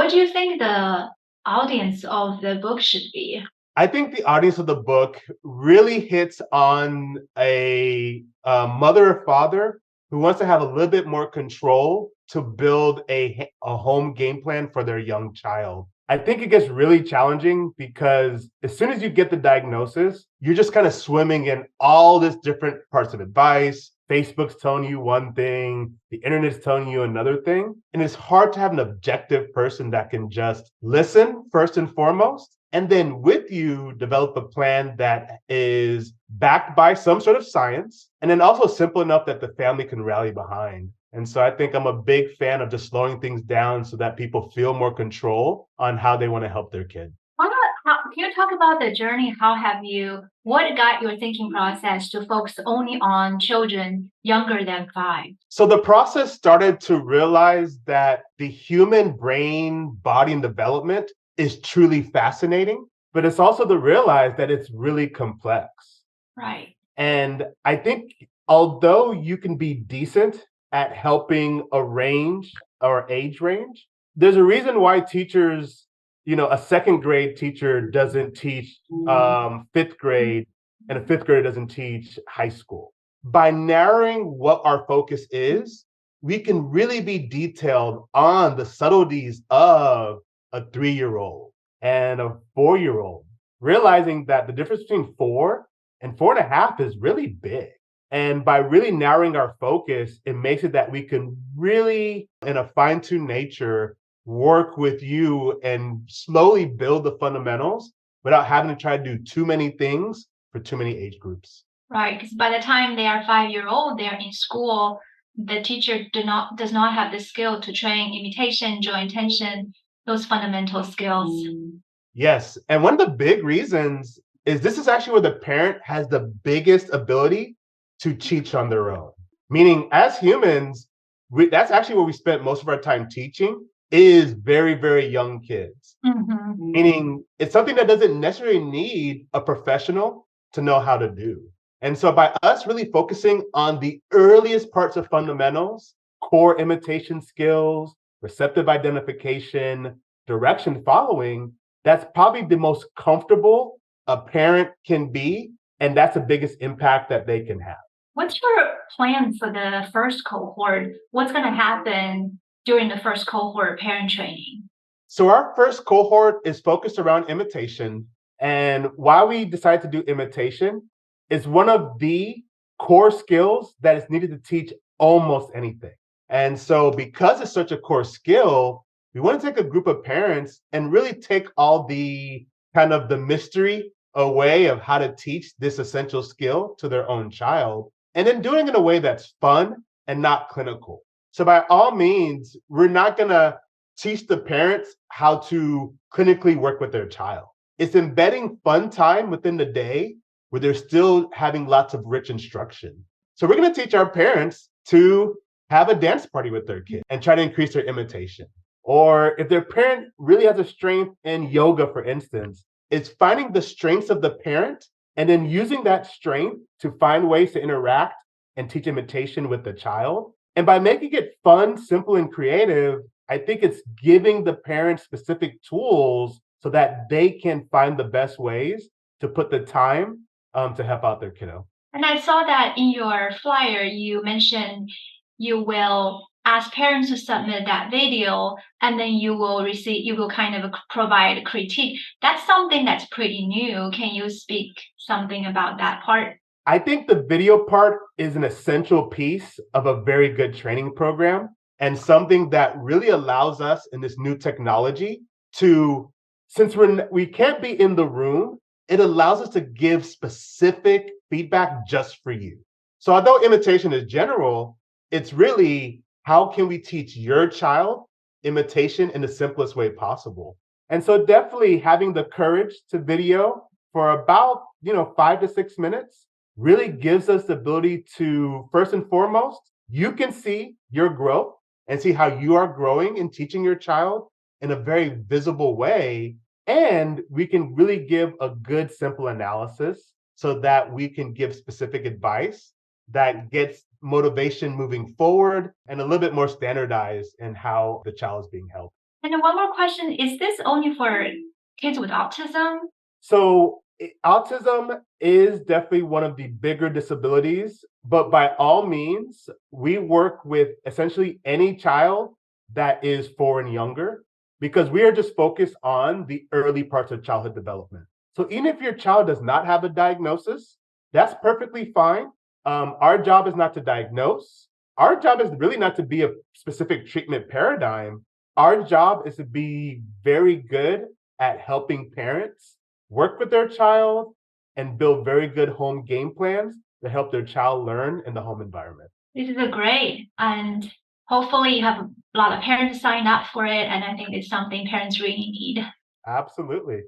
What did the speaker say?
What do you think the audience of the book should be? I think the audience of the book really hits on a mother or father who wants to have a little bit more control to build a home game plan for their young child. I think it gets really challenging because as soon as you get the diagnosis, you're just kind of swimming in all this different parts of advice. Facebook's telling you one thing, the internet's telling you another thing. And it's hard to have an objective person that can just listen first and foremost, and then with you develop a plan that is backed by some sort of science, and then also simple enough that the family can rally behind. And so I think I'm a big fan of just slowing things down so that people feel more control on how they want to help their kid. Can you talk about the journey? What got your thinking process to focus only on children younger than 5? So the process started to realize that the human brain, body, and development is truly fascinating, but it's also to realize that it's really complex. Right. And I think although you can be decent at helping a range or age range, there's a reason why teachers, a second grade teacher doesn't teach fifth grade, and a fifth grader doesn't teach high school. By narrowing what our focus is, we can really be detailed on the subtleties of a 3-year-old and a 4-year-old, realizing that the difference between 4 and 4.5 is really big. And by really narrowing our focus, it makes it that we can really, in a fine-tuned nature, work with you and slowly build the fundamentals without having to try to do too many things for too many age groups. Right, because by the time they are 5-year-old, they are in school. The teacher does not have the skill to train imitation, joint attention, those fundamental skills. Yes, and one of the big reasons is this is actually where the parent has the biggest ability to teach on their own. Meaning, as humans, that's actually where we spent most of our time teaching is very, very young kids. Meaning, it's something that doesn't necessarily need a professional to know how to do. And so by us really focusing on the earliest parts of fundamentals, core imitation skills, receptive identification, direction following, that's probably the most comfortable a parent can be. And that's the biggest impact that they can have. What's your plan for the first cohort? What's going to happen during the first cohort parent training? So our first cohort is focused around imitation. And why we decided to do imitation is one of the core skills that is needed to teach almost anything. And so because it's such a core skill, we want to take a group of parents and really take all the kind of the mystery away of how to teach this essential skill to their own child, and then doing it in a way that's fun and not clinical. So by all means, we're not going to teach the parents how to clinically work with their child. It's embedding fun time within the day where they're still having lots of rich instruction. So we're going to teach our parents to have a dance party with their kid and try to increase their imitation. Or if their parent really has a strength in yoga, for instance, it's finding the strengths of the parent and then using that strength to find ways to interact and teach imitation with the child. And by making it fun, simple, and creative, I think it's giving the parents specific tools so that they can find the best ways to put the time to help out their kiddo. And I saw that in your flyer, you mentioned you will ask parents to submit that video, and then you will kind of provide a critique. That's something that's pretty new. Can you speak something about that part? I think the video part is an essential piece of a very good training program and something that really allows us in this new technology to, since we can't be in the room, it allows us to give specific feedback just for you. So although imitation is general, it's really how can we teach your child imitation in the simplest way possible? And so definitely having the courage to video for about 5 to 6 minutes really gives us the ability to, first and foremost, you can see your growth and see how you are growing in teaching your child in a very visible way. And we can really give a good, simple analysis so that we can give specific advice that gets motivation moving forward and a little bit more standardized in how the child is being helped. And one more question, is this only for kids with autism? So, autism is definitely one of the bigger disabilities, but by all means, we work with essentially any child that is 4 and younger because we are just focused on the early parts of childhood development. So, even if your child does not have a diagnosis, that's perfectly fine. Our job is not to diagnose. Our job is really not to be a specific treatment paradigm. Our job is to be very good at helping parents work with their child and build very good home game plans to help their child learn in the home environment. This is a great, and hopefully you have a lot of parents sign up for it, and I think it's something parents really need. Absolutely.